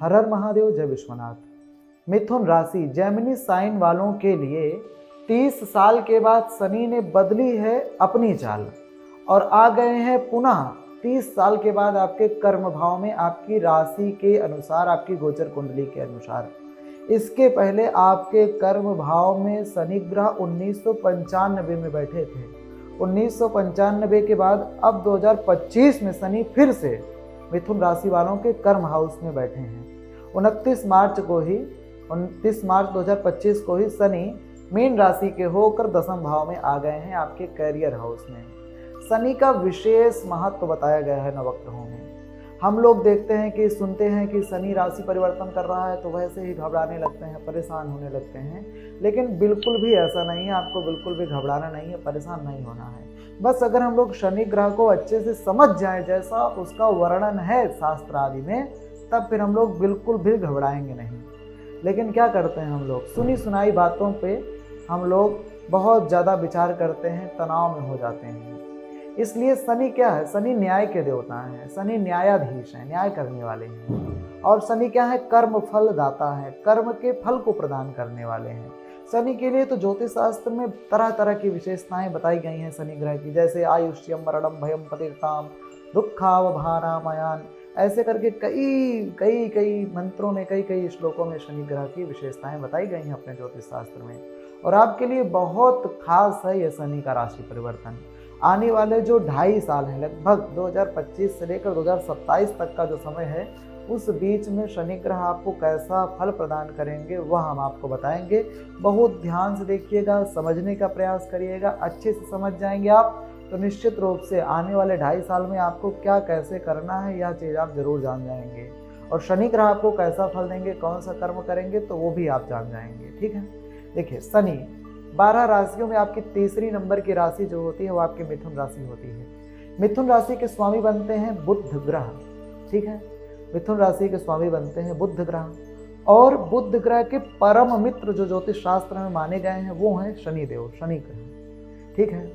हर हर महादेव, जय विश्वनाथ। मिथुन राशि Gemini sign वालों के लिए 30 साल के बाद शनि ने बदली है अपनी चाल और आ गए हैं पुनः 30 साल के बाद आपके कर्म भाव में, आपकी राशि के अनुसार, आपकी गोचर कुंडली के अनुसार। इसके पहले आपके कर्म भाव में शनि ग्रह 1995 में बैठे थे। 1995 के बाद अब 2025 में शनि फिर से मिथुन राशि वालों के कर्म हाउस में बैठे हैं। 29 मार्च 2025 को ही शनि मीन राशि के होकर दसम भाव में आ गए हैं आपके कैरियर हाउस में। शनि का विशेष महत्व बताया गया है नवग्रहों में। हम लोग देखते हैं कि सुनते हैं कि शनि राशि परिवर्तन कर रहा है तो वैसे ही घबराने लगते हैं, परेशान होने लगते हैं, लेकिन बिल्कुल भी ऐसा नहीं है। आपको बिल्कुल भी घबराना नहीं है, परेशान नहीं होना है। बस अगर हम लोग शनि ग्रह को अच्छे से समझ जाएं जैसा उसका वर्णन है शास्त्र आदि में, तब फिर हम लोग बिल्कुल भी घबराएंगे नहीं। लेकिन क्या करते हैं हम लोग, सुनी सुनाई बातों पे हम लोग बहुत ज़्यादा विचार करते हैं, तनाव में हो जाते हैं। इसलिए शनि क्या है, शनि न्याय के देवता हैं, शनि न्यायाधीश हैं, न्याय करने वाले हैं। और शनि क्या है, कर्म फल दाता है, कर्म के फल को प्रदान करने वाले हैं। शनि के लिए तो ज्योतिष शास्त्र में तरह तरह की विशेषताएं बताई गई हैं शनि ग्रह की, जैसे आयुष्यम मरणम भयम पतिताम दुखावभारामयान, ऐसे करके कई कई कई मंत्रों में, कई कई श्लोकों में शनि ग्रह की विशेषताएं बताई गई हैं अपने ज्योतिष शास्त्र में। और आपके लिए बहुत खास है यह शनि का राशि परिवर्तन। आने वाले जो 2.5 साल हैं, लगभग 2025 से लेकर 2027 तक का जो समय है, उस बीच में शनि ग्रह आपको कैसा फल प्रदान करेंगे वह हम आपको बताएंगे। बहुत ध्यान से देखिएगा, समझने का प्रयास करिएगा। अच्छे से समझ जाएंगे आप तो निश्चित रूप से आने वाले 2.5 साल में आपको क्या कैसे करना है यह चीज़ आप जरूर जान जाएंगे। और शनि ग्रह आपको कैसा फल देंगे, कौन सा कर्म करेंगे, तो वो भी आप जान जाएंगे। ठीक है, देखिए शनि 12 राशियों में आपकी तीसरी नंबर की राशि जो होती है वो आपकी मिथुन राशि होती है। मिथुन राशि के स्वामी बनते हैं बुध ग्रह। ठीक है, मिथुन राशि के स्वामी बनते हैं बुध ग्रह, और बुध ग्रह के परम मित्र जो ज्योतिष शास्त्र में माने गए हैं वो हैं शनिदेव, शनि ग्रह। ठीक है,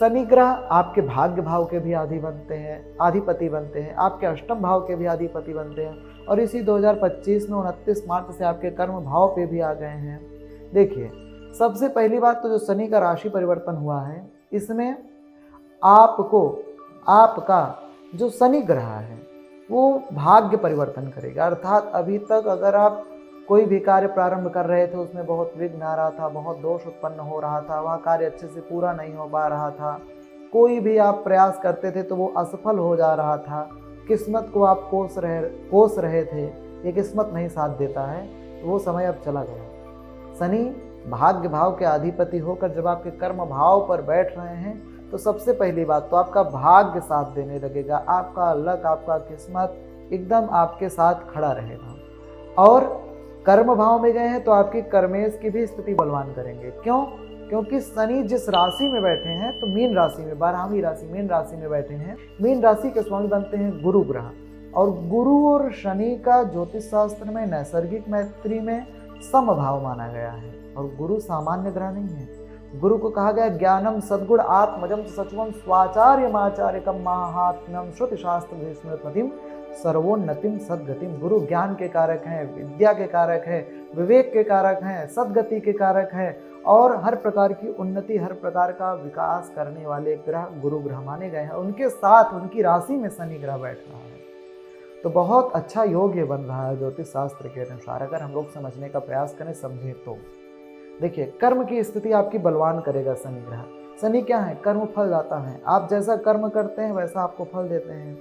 शनि ग्रह आपके भाग्य भाव के भी अधिपति बनते हैं, आपके अष्टम भाव के भी अधिपति बनते हैं, और इसी 2025 में 29 मार्च से आपके कर्म भाव पे भी आ गए हैं। देखिए, सबसे पहली बात तो जो शनि का राशि परिवर्तन हुआ है, इसमें आपका जो शनि ग्रह है वो भाग्य परिवर्तन करेगा। अर्थात अभी तक अगर आप कोई भी कार्य प्रारंभ कर रहे थे उसमें बहुत विघ्न आ रहा था, बहुत दोष उत्पन्न हो रहा था, वह कार्य अच्छे से पूरा नहीं हो पा रहा था, कोई भी आप प्रयास करते थे तो वो असफल हो जा रहा था, किस्मत को आप कोस रहे थे, ये किस्मत नहीं साथ देता है, तो वो समय अब चला गया। शनि भाग्य भाव के अधिपति होकर जब आपके कर्म भाव पर बैठ रहे हैं तो सबसे पहली बात तो आपका भाग्य साथ देने लगेगा, आपका लक, आपका किस्मत एकदम आपके साथ खड़ा रहेगा। और कर्म भाव में गए हैं तो आपकी कर्मेश की भी स्थिति बलवान करेंगे। क्यों? क्योंकि शनि जिस राशि में बैठे हैं तो मीन राशि में, 12वीं राशि मीन राशि में बैठे हैं। मीन राशि के स्वामी बनते हैं गुरु ग्रह, और गुरु और शनि का ज्योतिष शास्त्र में नैसर्गिक मैत्री में समभाव माना गया है। और गुरु सामान्य ग्रह नहीं है। गुरु को कहा गया ज्ञानम सद्गुण आत्मजम सचवम स्वाचार्यमाचार्यकम महात्म्यम श्रुति शास्त्र विस्मृतिम सर्वोन्नतिम सद्गतिम। गुरु ज्ञान के कारक हैं, विद्या के कारक हैं, विवेक के कारक हैं, सद्गति के कारक हैं, और हर प्रकार की उन्नति, हर प्रकार का विकास करने वाले ग्रह गुरु ग्रह माने गए हैं। उनके साथ उनकी राशि में शनि ग्रह बैठ रहा है तो बहुत अच्छा योग ये बन रहा है ज्योतिष शास्त्र के अनुसार, अगर हम लोग समझने का प्रयास करें, समझें तो। देखिए, कर्म की स्थिति आपकी बलवान करेगा शनि ग्रह। शनि क्या है, कर्म फल दाता है। आप जैसा कर्म करते हैं वैसा आपको फल देते हैं।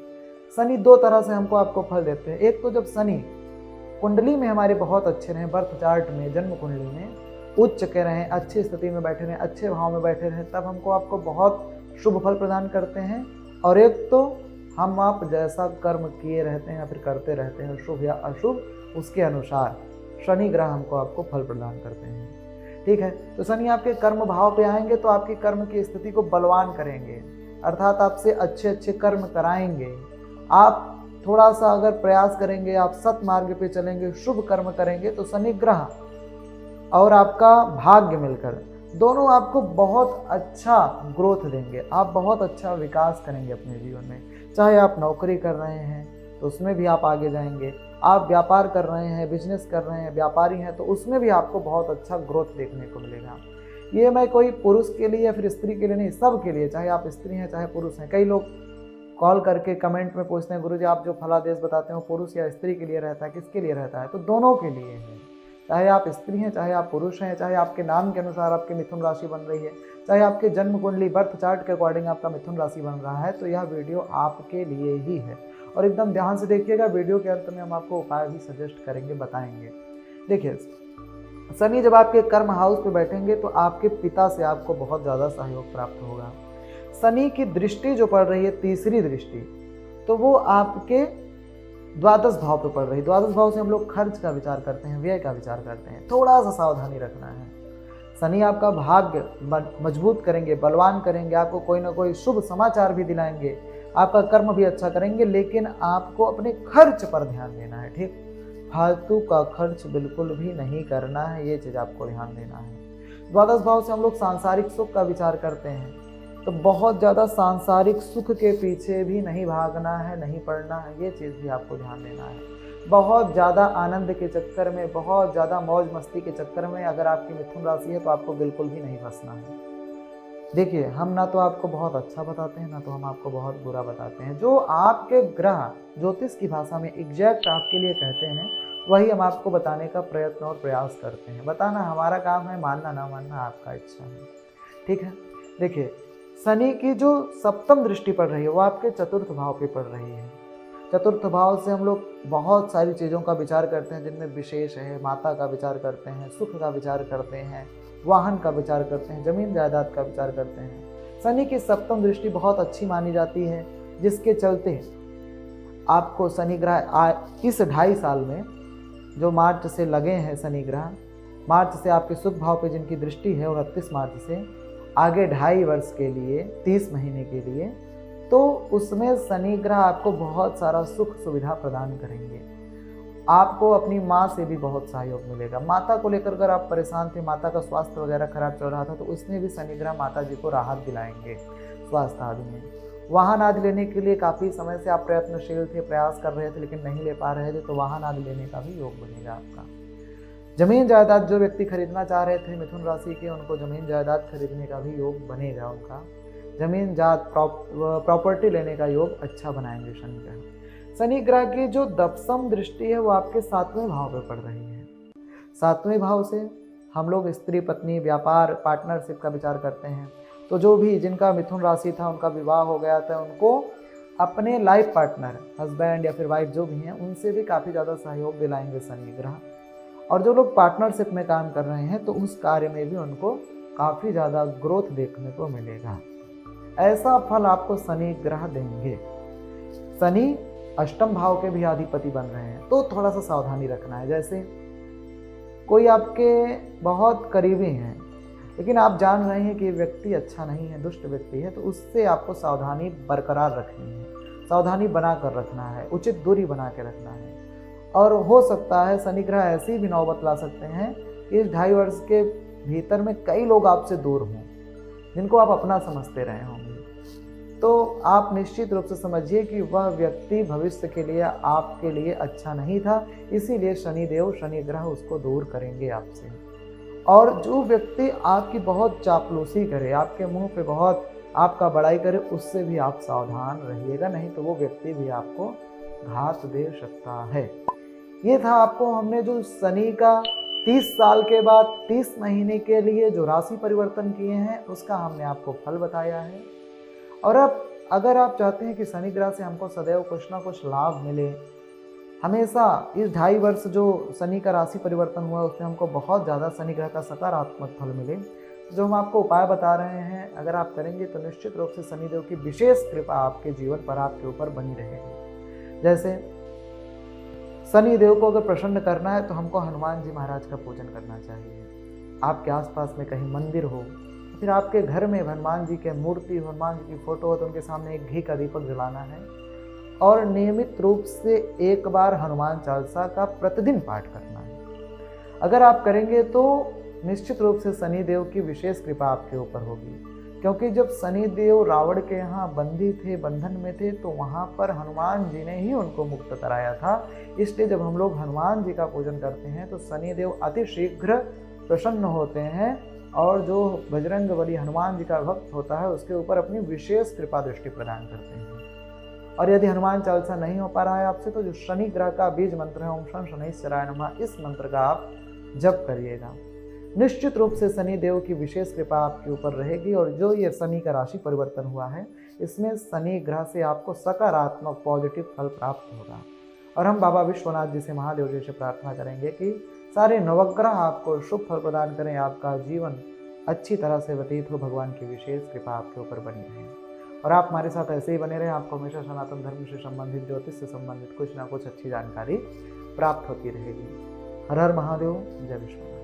शनि 2 तरह से हमको आपको फल देते हैं। एक तो जब शनि कुंडली में हमारे बहुत अच्छे रहें, बर्थ चार्ट में, जन्म कुंडली में उच्च के रहें, अच्छी स्थिति में बैठे रहें, अच्छे भाव में बैठे रहें, तब हमको आपको बहुत शुभ फल प्रदान करते हैं। और एक तो हम आप जैसा कर्म किए रहते हैं या फिर करते रहते हैं, शुभ या अशुभ, उसके अनुसार शनि ग्रह हमको आपको फल प्रदान करते हैं। ठीक है, तो शनि आपके कर्म भाव पे आएंगे तो आपकी कर्म की स्थिति को बलवान करेंगे, अर्थात आपसे अच्छे अच्छे कर्म कराएंगे। आप थोड़ा सा अगर प्रयास करेंगे, आप सत मार्ग पे चलेंगे, शुभ कर्म करेंगे, तो शनि ग्रह और आपका भाग्य मिलकर दोनों आपको बहुत अच्छा ग्रोथ देंगे। आप बहुत अच्छा विकास करेंगे अपने जीवन में। चाहे आप नौकरी कर रहे हैं, तो उसमें भी आप आगे जाएंगे। आप व्यापार कर रहे हैं, बिजनेस कर रहे हैं, व्यापारी हैं, तो उसमें भी आपको बहुत अच्छा ग्रोथ देखने को मिलेगा। ये मैं कोई पुरुष के लिए या फिर स्त्री के लिए नहीं, सब के लिए, चाहे आप स्त्री हैं चाहे पुरुष हैं। कई लोग कॉल करके कमेंट में पूछते हैं, गुरुजी आप जो फला देश बताते हो पुरुष या स्त्री के लिए रहता है, किसके लिए रहता है? तो दोनों के लिए है। चाहे आप स्त्री हैं, चाहे आप पुरुष हैं, चाहे आपके नाम के अनुसार आपकी मिथुन राशि बन रही है, चाहे आपके जन्म कुंडली बर्थ चार्ट के अकॉर्डिंग आपका मिथुन राशि बन रहा है, तो यह वीडियो आपके लिए ही है। और एकदम ध्यान से देखिएगा, वीडियो के अंत में हम आपको उपाय भी सजेस्ट करेंगे, बताएंगे। देखिए, शनि जब आपके कर्म हाउस पे बैठेंगे तो आपके पिता से आपको बहुत ज़्यादा सहयोग प्राप्त होगा। शनि की दृष्टि जो पड़ रही है, तीसरी दृष्टि, तो वो आपके द्वादश भाव पे पड़ रही है। द्वादश भाव से हम लोग खर्च का विचार करते हैं, व्यय का विचार करते हैं, थोड़ा सा सावधानी रखना है। शनि आपका भाग्य मजबूत करेंगे, बलवान करेंगे, आपको कोई ना कोई शुभ समाचार भी दिलाएंगे, आपका कर्म भी अच्छा करेंगे, लेकिन आपको अपने खर्च पर ध्यान देना है। ठीक, फालतू का खर्च बिल्कुल भी नहीं करना है, ये चीज़ आपको ध्यान देना है। द्वादश भाव से हम लोग सांसारिक सुख का विचार करते हैं, तो बहुत ज़्यादा सांसारिक सुख के पीछे भी नहीं भागना है, नहीं पड़ना है, ये चीज़ भी आपको ध्यान देना है। बहुत ज़्यादा आनंद के चक्कर में, बहुत ज़्यादा मौज मस्ती के चक्कर में अगर आपकी मिथुन राशि है तो आपको बिल्कुल भी नहीं फंसना है। देखिए, हम ना तो आपको बहुत अच्छा बताते हैं, ना तो हम आपको बहुत बुरा बताते हैं। जो आपके ग्रह ज्योतिष की भाषा में एग्जैक्ट आपके लिए कहते हैं, वही हम आपको बताने का प्रयत्न और प्रयास करते हैं। बताना हमारा काम है, मानना ना मानना आपका इच्छा है। ठीक है, देखिए, शनि की जो सप्तम दृष्टि पड़ रही है वो आपके चतुर्थ भाव पे पड़ रही है। चतुर्थ भाव से हम लोग बहुत सारी चीज़ों का विचार करते हैं, जिनमें विशेष है, माता का विचार करते हैं, सुख का विचार करते हैं, वाहन का विचार करते हैं, जमीन जायदाद का विचार करते हैं। शनि की सप्तम दृष्टि बहुत अच्छी मानी जाती है, जिसके चलते आपको शनि ग्रह इस 2.5 साल में, जो मार्च से लगे हैं शनि ग्रह, मार्च से आपके सुख भाव पे जिनकी दृष्टि है 29 मार्च से आगे 2.5 वर्ष के लिए, 30 महीने के लिए, तो उसमें शनि ग्रह आपको बहुत सारा सुख सुविधा प्रदान करेंगे। आपको अपनी माँ से भी बहुत सहयोग मिलेगा। माता को लेकर अगर आप परेशान थे, माता का स्वास्थ्य वगैरह खराब चल रहा था, तो उसमें भी शनि ग्रह माता जी को राहत दिलाएंगे स्वास्थ्य आदि में। वाहन आदि लेने के लिए काफ़ी समय से आप प्रयत्नशील थे, प्रयास कर रहे थे, लेकिन नहीं ले पा रहे थे, तो वाहन आदि लेने का भी योग बनेगा आपका। जमीन जायदाद जो व्यक्ति खरीदना चाह रहे थे मिथुन राशि के, उनको जमीन जायदाद खरीदने का भी योग बनेगा। उनका जमीन जात प्रॉपर्टी लेने का योग अच्छा बनाएंगे शनि ग्रह। शनि ग्रह की जो दशम दृष्टि है वो आपके 7वें भाव पे पड़ रही है। 7वें भाव से हम लोग स्त्री पत्नी, व्यापार, पार्टनरशिप का विचार करते हैं। तो जो भी जिनका मिथुन राशि था, उनका विवाह हो गया था, उनको अपने लाइफ पार्टनर, हस्बैंड या फिर वाइफ जो भी हैं, उनसे भी काफ़ी ज़्यादा सहयोग दिलाएंगे शनि ग्रह। और जो लोग पार्टनरशिप में काम कर रहे हैं, तो उस कार्य में भी उनको काफ़ी ज़्यादा ग्रोथ देखने को मिलेगा। ऐसा फल आपको शनि ग्रह देंगे। शनि अष्टम भाव के भी अधिपति बन रहे हैं, तो थोड़ा सा सावधानी रखना है। जैसे कोई आपके बहुत करीबी हैं, लेकिन आप जान रहे हैं कि व्यक्ति अच्छा नहीं है, दुष्ट व्यक्ति है, तो उससे आपको सावधानी बरकरार रखनी है, सावधानी बना कर रखना है, उचित दूरी बना के रखना है। और हो सकता है शनि ग्रह ऐसी भी नौबत ला सकते हैं कि इस 2.5 वर्ष के भीतर में कई लोग आपसे दूर हों, जिनको आप अपना समझते रहे होंगे। तो आप निश्चित रूप से समझिए कि वह व्यक्ति भविष्य के लिए आपके लिए अच्छा नहीं था, इसीलिए शनिदेव, शनि ग्रह उसको दूर करेंगे आपसे। और जो व्यक्ति आपकी बहुत चापलूसी करे, आपके मुंह पे बहुत आपका बड़ाई करे, उससे भी आप सावधान रहिएगा, नहीं तो वो व्यक्ति भी आपको घात दे सकता है। ये था आपको हमने जो शनि का 30 साल के बाद 30 महीने के लिए जो राशि परिवर्तन किए हैं, उसका हमने आपको फल बताया है। और अब अगर आप चाहते हैं कि शनि ग्रह से हमको सदैव कुछ ना कुछ लाभ मिले, हमेशा इस 2.5 वर्ष जो शनि का राशि परिवर्तन हुआ उसमें हमको बहुत ज़्यादा शनि ग्रह का सकारात्मक फल मिले, जो हम आपको उपाय बता रहे हैं, अगर आप करेंगे तो निश्चित रूप से शनिदेव की विशेष कृपा आपके जीवन पर, आपके ऊपर बनी रहेगी। जैसे शनिदेव को अगर प्रसन्न करना है तो हमको हनुमान जी महाराज का पूजन करना चाहिए। आपके आसपास में कहीं मंदिर हो, फिर आपके घर में हनुमान जी के मूर्ति, हनुमान जी की फोटो हो, तो उनके सामने एक घी का दीपक जलाना है और नियमित रूप से 1 बार हनुमान चालीसा का प्रतिदिन पाठ करना है। अगर आप करेंगे तो निश्चित रूप से शनिदेव की विशेष कृपा आपके ऊपर होगी। क्योंकि जब शनि देव रावण के यहाँ बंदी थे, बंधन में थे, तो वहाँ पर हनुमान जी ने ही उनको मुक्त कराया था। इसलिए जब हम लोग हनुमान जी का पूजन करते हैं तो शनि देव अति शीघ्र प्रसन्न होते हैं और जो बजरंग बली हनुमान जी का भक्त होता है उसके ऊपर अपनी विशेष कृपा दृष्टि प्रदान करते हैं। और यदि हनुमान चालीसा नहीं हो पा रहा है आपसे तो जो शनि ग्रह का बीज मंत्र है ओम शं शनैश्चराय नमः, इस मंत्र का आप जप करिएगा। निश्चित रूप से शनि देव की विशेष कृपा आपके ऊपर रहेगी। और जो ये शनि का राशि परिवर्तन हुआ है इसमें शनि ग्रह से आपको सकारात्मक पॉजिटिव फल प्राप्त होगा। और हम बाबा विश्वनाथ जी से, महादेव जी से प्रार्थना करेंगे कि सारे नवग्रह आपको शुभ फल प्रदान करें, आपका जीवन अच्छी तरह से व्यतीत हो, भगवान की विशेष कृपा आपके ऊपर बनी रहे और आप हमारे साथ ऐसे ही बने रहें। आपको हमेशा सनातन धर्म से संबंधित, ज्योतिष से संबंधित कुछ ना कुछ अच्छी जानकारी प्राप्त होती रहेगी। हर हर महादेव, जय विश्वनाथ।